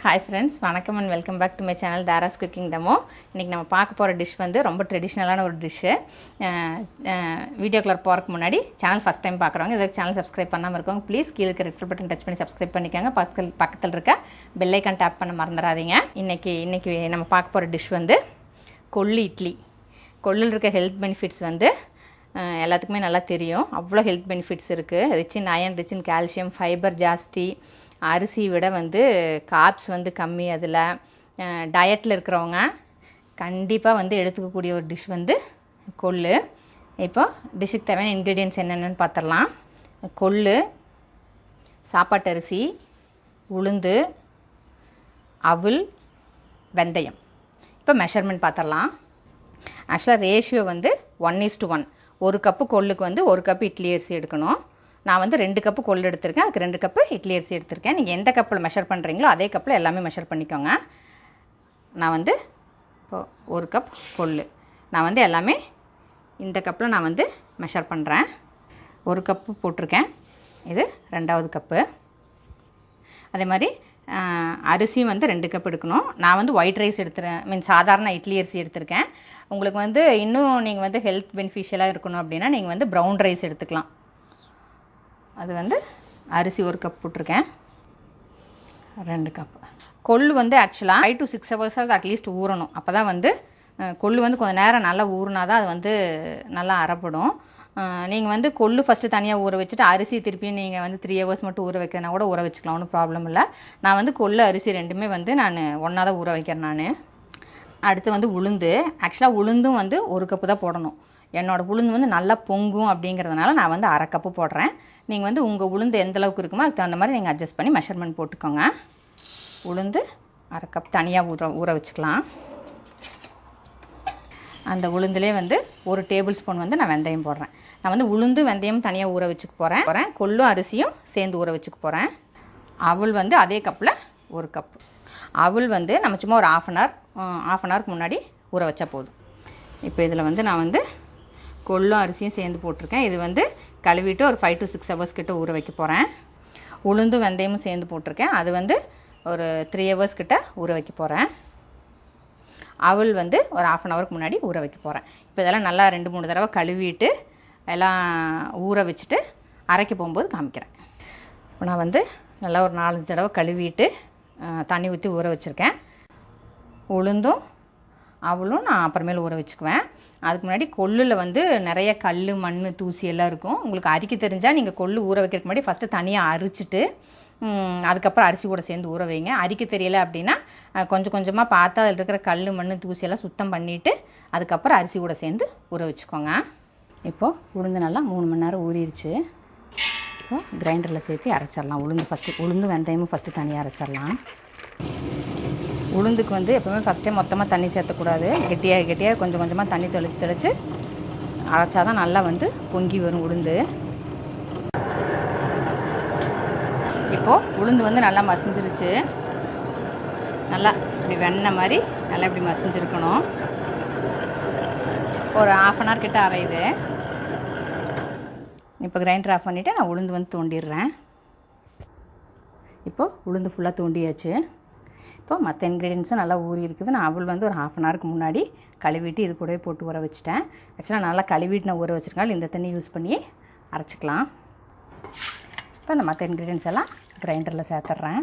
Hi friends, வணக்கம் and welcome back to my channel Dara's Cooking Demo. இன்னைக்கு நம்ம பார்க்க போற டிஷ் வந்து ரொம்ப ட்ரெடிஷனலான ஒரு டிஷ். வீடியோக்குள்ள போறதுக்கு முன்னாடி சேனல் ஃபர்ஸ்ட் டைம் பார்க்கறவங்க இதுக்கு சேனல் சப்ஸ்கிரைப் பண்ணாம இருக்கவங்க ப்ளீஸ் கீழ இருக்க ரெட் பட்டன் டச் பண்ணி சப்ஸ்கிரைப் பண்ணிக்கங்க. பக்கத்துல இருக்க பெல் ஐகான் டாப் பண்ண மறந்துடாதீங்க. இன்னைக்கு நம்ம பார்க்க போற டிஷ் வந்து கொள்ளு இட்லி. கொள்ளுல இருக்க ஹெல்த் பெனிஃபிட்ஸ் வந்து எல்லாத்துக்குமே நல்லா தெரியும். அவ்வளோ ஹெல்த் பெனிஃபிட்ஸ் இருக்குது. Rich in iron, rich in calcium, fibre ஜாஸ்தி, அரிசி விட வந்து கார்ப்ஸ் வந்து கம்மி. அதில் டயட்டில் இருக்கிறவங்க கண்டிப்பாக வந்து எடுத்துக்கக்கூடிய ஒரு டிஷ் வந்து கொள்ளு. இப்போ டிஷ்ஷுக்கு தேவையான இன்க்ரீடியன்ட்ஸ் என்னென்னு பார்த்துடலாம். கொள்ளு, சாப்பாட்டு அரிசி, உளுந்து, அவுல், வெந்தயம். இப்போ மெஷர்மெண்ட் பார்த்துடலாம். ஆக்சுவலாக ரேஷியோ வந்து 1:1. ஒரு கப்பு கொள்ளுக்கு வந்து ஒரு கப்பு இட்லி அரிசி எடுக்கணும். நான் வந்து 2 கப்பு கொள்ளு எடுத்திருக்கேன், அதுக்கு 2 கப்பு இட்லி அரிசி எடுத்திருக்கேன். நீங்கள் எந்த கப்பில் மெஷர் பண்ணுறீங்களோ அதே கப்பில் எல்லாமே மெஷர் பண்ணிக்கோங்க. நான் வந்து இப்போது ஒரு கப் கொள்ளு நான் வந்து எல்லாமே இந்த கப்பில் நான் வந்து மெஷர் பண்ணுறேன். ஒரு கப்பு போட்டிருக்கேன், இது 2வது கப்பு. அதே மாதிரி அரிசியும் வந்து 2 கப் எடுக்கணும். நான் வந்து ஒயிட் ரைஸ் சாதாரண இட்லி அரிசி எடுத்திருக்கேன். உங்களுக்கு வந்து இன்னும் நீங்கள் வந்து ஹெல்த் பெனிஃபிஷியலாக இருக்கணும் அப்படின்னா நீங்கள் வந்து ப்ரௌன் ரைஸ் எடுத்துக்கலாம். அது வந்து அரிசி ஒரு கப் போட்டிருக்கேன், 2 கப். கொள்ளு வந்து ஆக்சுவலாக 5 to 6 hours அட்லீஸ்ட் ஊறணும். அப்போ தான் வந்து கொள்ளு வந்து கொஞ்சம் நேரம் நல்லா ஊறினா தான் அது வந்து நல்லா அரைப்படும். நீங்கள் வந்து கொள்ளு ஃபஸ்ட்டு தனியாக ஊற வச்சுட்டு அரிசி திருப்பியும் நீங்கள் வந்து 3 hours மட்டும் ஊற வைக்கிறதுனா கூட ஊற வச்சுக்கலாம், ஒன்றும் ப்ராப்ளம் இல்லை. நான் வந்து கொள்ளு அரிசி ரெண்டுமே வந்து நான் ஒன்றா தான் ஊற வைக்கிறேன் நான். அடுத்து வந்து உளுந்து. ஆக்சுவலாக உளுந்தும் வந்து 1 கப்பு தான் போடணும். என்னோடய உளுந்து வந்து நல்லா பொங்கும் அப்படிங்கிறதுனால நான் வந்து 1/2 கப்பு போடுறேன். நீங்கள் வந்து உங்கள் உளுந்து எந்த அளவுக்கு இருக்குமோ அதுக்கு தகுந்த மாதிரி நீங்கள் அட்ஜஸ்ட் பண்ணி மெஷர்மெண்ட் போட்டுக்கோங்க. உளுந்து 1/2 கப் தனியாக ஊற வச்சுக்கலாம். அந்த உளுந்துலேயே வந்து 1 டேபிள் ஸ்பூன் வந்து நான் வெந்தயம் போடுறேன். நான் வந்து உளுந்து வெந்தயம் தனியாக ஊற வச்சுக்க போகிறேன். கொள்ளும் அரிசியும் சேர்ந்து ஊற வச்சுக்க போகிறேன். அவுல் வந்து அதே கப்பில் 1 கப். அவுல் வந்து நம்ம சும்மா ஒரு half அன் ஹவருக்கு முன்னாடி ஊற வச்சா போதும். இப்போ இதில் வந்து நான் வந்து கொள்ளும் அரிசியும் சேர்ந்து போட்டிருக்கேன். இது வந்து கழுவிட்டு ஒரு 5 to 6 hours கிட்ட ஊற வைக்க போகிறேன். உளுந்தும் வெந்தயமும் சேர்ந்து போட்டிருக்கேன், அது வந்து ஒரு 3 hours கிட்ட ஊற வைக்க போகிறேன். அவுல் வந்து ஒரு half அன் ஹவருக்கு முன்னாடி ஊற வைக்க போகிறேன். இப்போ இதெல்லாம் நல்லா 2-3 தடவை கழுவிட்டு எல்லாம் ஊற வச்சுட்டு அரைக்க போகும்போது காமிக்கிறேன். இப்போ நான் வந்து நல்லா ஒரு 4-5 தடவை கழுவிட்டு தண்ணி ஊற்றி ஊற வச்சுருக்கேன். உளுந்தும் அவளும் நான் அப்புறமேல ஊற வச்சுக்குவேன். அதுக்கு முன்னாடி கொள்ளில் வந்து நிறைய கல், மண், தூசி எல்லாம் இருக்கும். உங்களுக்கு அரிக்க தெரிஞ்சால் நீங்கள் கொள்ளு ஊற வைக்கிறதுக்கு முன்னாடி ஃபஸ்ட்டு தனியாக அரிச்சிட்டு அதுக்கப்புறம் அரிசி கூட சேர்ந்து ஊற வைங்க. அரிக்க தெரியலை அப்படின்னா கொஞ்சம் கொஞ்சமாக பார்த்து அதில் இருக்கிற கல், மண், தூசியெல்லாம் சுத்தம் பண்ணிவிட்டு அதுக்கப்புறம் அரிசி கூட சேர்ந்து ஊற வச்சுக்கோங்க. இப்போது உளுந்து நல்லா 3 மணி நேரம் ஊறிடுச்சு. இப்போது கிரைண்டரில் சேர்த்து அரைச்சிடலாம். உளுந்து வெந்தயமும் ஃபஸ்ட்டு தனியாக அரைச்சிடலாம். உளுந்துக்கு வந்து எப்போவுமே ஃபஸ்ட்டே மொத்தமாக தண்ணி சேர்த்தக்கூடாது. கெட்டியாக கொஞ்சம் கொஞ்சமாக தண்ணி தெளித்து அரைச்சா தான் நல்லா வந்து பொங்கி வரும் உளுந்து. இப்போது உளுந்து வந்து நல்லா மசிஞ்சிருச்சு. நல்லா இப்படி வெண்ணெய் மாதிரி நல்லா இப்படி மசிஞ்சிருக்கணும். ஒரு half அன் ஹவர் கிட்ட அரையுது. இப்போ கிரைண்டர் ஆஃப் பண்ணிவிட்டு நான் உளுந்து வந்து தோண்டிடுறேன். இப்போது உளுந்து ஃபுல்லாக தோண்டியாச்சு. இப்போ மற்ற இன்க்ரீடியன்ஸும் நல்லா ஊறி இருக்குது. நான் அவள் வந்து ஒரு half அன் ஹவருக்கு முன்னாடி கழுவிட்டு இது கூடவே போட்டு ஊற வச்சுட்டேன். ஆக்சுவலாக நல்லா கழுவிட்டு நான் ஊற வச்சுருக்கேன். இந்த தண்ணி யூஸ் பண்ணி அரைச்சிக்கலாம். இப்போ இந்த மற்ற இன்க்ரீடியன்ஸ் எல்லாம் கிரைண்டரில் சேர்த்துட்றேன்.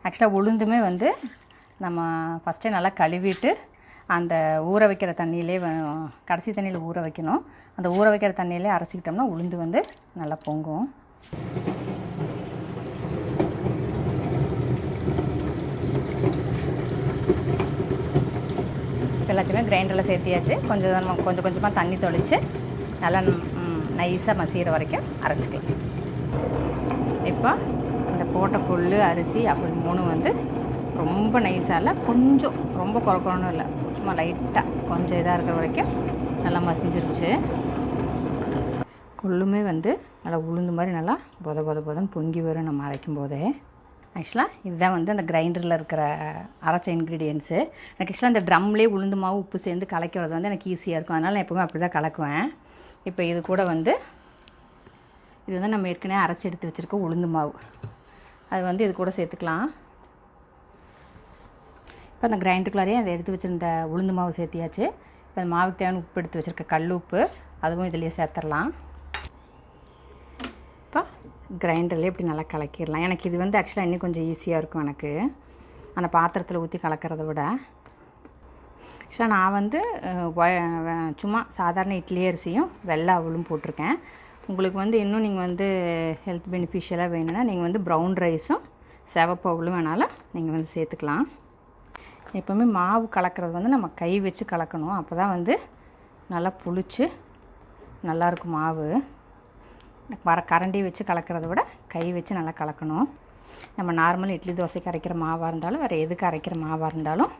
ஆக்சுவலாக உளுந்துமே வந்து நம்ம ஃபஸ்ட்டே நல்லா கழுவிட்டு அந்த ஊற வைக்கிற தண்ணியிலே கடைசி தண்ணியில் ஊற வைக்கணும். அந்த ஊற வைக்கிற தண்ணியிலே அரைச்சிக்கிட்டோம்னா உளுந்து வந்து நல்லா பொங்கும். எல்லாத்தையுமே கிரைண்டரில் சேர்த்தியாச்சு. கொஞ்சம் கொஞ்சமாக தண்ணி தொளித்து நல்லா நைஸாக மசிகிற வரைக்கும் அரைச்சிக்கலாம். இப்போ இந்த போட்ட கொள்ளு, அரிசி அப்படி 3 வந்து ரொம்ப நைஸாக இல்லை, கொஞ்சம் ரொம்ப குறக்கணும் இல்லை, சும்மா லைட்டாக கொஞ்சம் இதாக இருக்கிற வரைக்கும் நல்லா மசிஞ்சிருச்சு. கொள்ளுமே வந்து நல்லா உளுந்து மாதிரி நல்லா பொதன்னு பொங்கி வரும் நம்ம அரைக்கும் போதே. ஆக்சுவலாக இதுதான் வந்து அந்த கிரைண்டரில் இருக்கிற அரைச்ச இன்க்ரீடியன்ஸு. எனக்கு ஆக்சுவலாக அந்த ட்ரம்லேயே உளுந்து மாவு உப்பு சேர்ந்து கலக்கிறது வந்து எனக்கு ஈஸியாக இருக்கும். அதனால் நான் எப்போவுமே அப்படி தான் கலக்குவேன். இப்போ இது கூட வந்து இது வந்து நம்ம ஏற்கனவே அரைச்சி எடுத்து வச்சுருக்க உளுந்து மாவு, அது வந்து இது கூட சேர்த்துக்கலாம். இப்போ அந்த கிரைண்டருக்குள்ளாரையே அதை எடுத்து வச்சுருந்த உளுந்து மாவு சேர்த்தியாச்சு. இப்போ அந்த மாவுக்கு தேவையான உப்பு எடுத்து வச்சுருக்க கல் உப்பு அதுவும் இதிலேயே சேர்த்துடலாம். இப்போ கிரைண்டர்லேயே இப்படி நல்லா கலக்கிடலாம். எனக்கு இது வந்து ஆக்சுவலாக இன்னும் கொஞ்சம் ஈஸியாக இருக்கும் எனக்கு, அந்த பாத்திரத்தில் ஊற்றி கலக்கிறத விட. ஆக்சுவலாக நான் வந்து சும்மா சாதாரண இட்லி அரிசியும் வெள்ளை அவலும் போட்டிருக்கேன். உங்களுக்கு வந்து இன்னும் நீங்கள் வந்து ஹெல்த் பெனிஃபிஷியலாக வேணும்னா நீங்கள் வந்து ப்ரௌன் ரைஸும் சிவப்பு அவலும் வேணாலும் நீங்கள் வந்து சேர்த்துக்கலாம். எப்போவுமே மாவு கலக்கிறது வந்து நம்ம கை வச்சு கலக்கணும், அப்போ தான் வந்து நல்லா புளிச்சு நல்லாயிருக்கும் மாவு. கரண்டி வச்சு கலக்கிறத விட கை வச்சு நல்லா கலக்கணும். நம்ம நார்மல் இட்லி தோசைக்கு அரைக்கிற மாவாக இருந்தாலும் வேறு எதுக்கு அரைக்கிற மாவாக இருந்தாலும்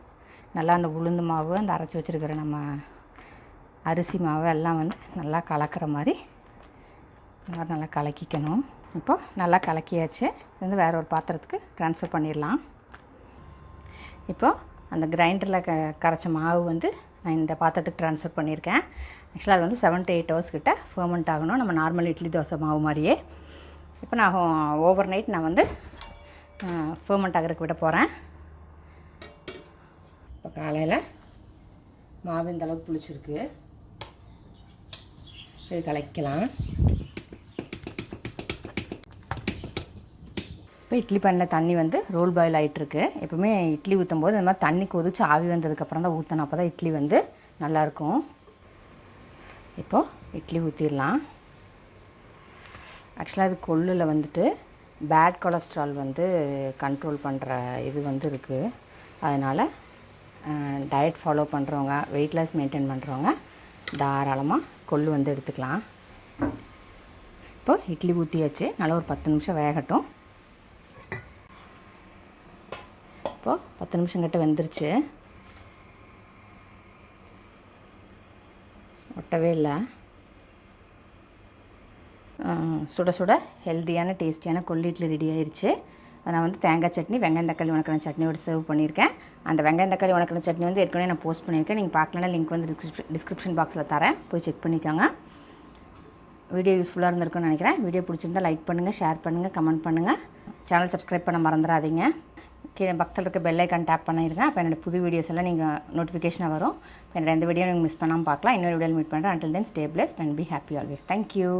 நல்லா அந்த உளுந்து மாவு, அந்த அரைச்சி வச்சுருக்கிற நம்ம அரிசி மாவு எல்லாம் வந்து நல்லா கலக்கிற மாதிரி நல்லா கலக்கிக்கணும். இப்போது நல்லா கலக்கியாச்சு. இது வந்து வேறு ஒரு பாத்திரத்துக்கு ட்ரான்ஸ்ஃபர் பண்ணிடலாம். இப்போது அந்த கிரைண்டரில் கரைச்ச மாவு வந்து நான் இந்த பாத்திரத்துக்கு ட்ரான்ஸ்ஃபர் பண்ணியிருக்கேன். ஆக்சுவலாக அது வந்து 7 to 8 hours கிட்ட ஃபர்மெண்ட் ஆகணும், நம்ம நார்மல் இட்லி தோசை மாவு மாதிரியே. இப்போ நான் ஓவர் நைட் நான் வந்து ஃபர்மெண்ட் ஆகிறதுக்கு விட போகிறேன். இப்போ காலையில் மாவு இந்த அளவுக்கு புளிச்சிருக்கு, இது கலக்கலாம். இப்போ இட்லி பண்ண தண்ணி வந்து ரோல் பாயில் ஆகிட்டுருக்கு. எப்போவுமே இட்லி ஊற்றும் போது இந்த மாதிரி தண்ணி கொதிச்சு ஆவி வந்ததுக்கப்புறம் தான் ஊற்றணும், அப்போ தான் இட்லி வந்து நல்லாயிருக்கும். இப்போது இட்லி ஊற்றிடலாம். ஆக்சுவலாக இது கொள்ளில் வந்துட்டு பேட் கொலஸ்ட்ரால் வந்து கண்ட்ரோல் பண்ணுற இது வந்து இருக்குது. அதனால் டயட் ஃபாலோ பண்ணுறவங்க, வெயிட் லாஸ் மெயின்டைன் பண்ணுறவங்க தாராளமாக கொள்ளு வந்து எடுத்துக்கலாம். இப்போது இட்லி ஊற்றியாச்சு, நல்லா ஒரு 10 நிமிஷம் வேகட்டும். இப்போது 10 நிமிஷம் கிட்ட வெந்துருச்சு, ஒட்டவே இல்லை. சுட சுட ஹெல்த்தியான டேஸ்டியான கொள்ளு இட்லி ரெடி ஆயிடுச்சு. நான் வந்து தேங்காய் சட்னி, வெங்காயம் தக்காளி உனக்கான சட்னியோடு சர்வ் பண்ணியிருக்கேன். அந்த வெங்காயம் தக்காளி உனக்கான சட்னி வந்து ஏற்கனவே நான் போஸ்ட் பண்ணியிருக்கேன். நீங்கள் பார்க்கலன்னா லிங்க் வந்து டிஸ்கிரிப்ஷன் பாக்ஸில் தரேன், போய் செக் பண்ணிக்கோங்க. வீடியோ யூஸ்ஃபுல்லாக இருந்திருக்குன்னு நினைக்கிறேன். வீடியோ பிடிச்சிருந்தால் லைக் பண்ணுங்கள், ஷேர் பண்ணுங்கள், கமெண்ட் பண்ணுங்கள். சேனல் சப்ஸ்கிரைப் பண்ண மறந்துடாதீங்க. கீழே பக்கத்தில் இருக்க பெல் ஐக்கான் டேப் பண்ணிடுங்க. அப்போ என்னோடய புது வீடியோஸ் எல்லாம் நீங்கள் நோட்டிஃபிகேஷனாக வரும். இப்போ என்னோட எந்த வீடியோ நீங்கள் மிஸ் பண்ணாமல் பார்க்கலாம். இன்னொரு வீடியோவில் மீட் பண்ணுறேன். Until then, stay blessed and be happy always. Thank you.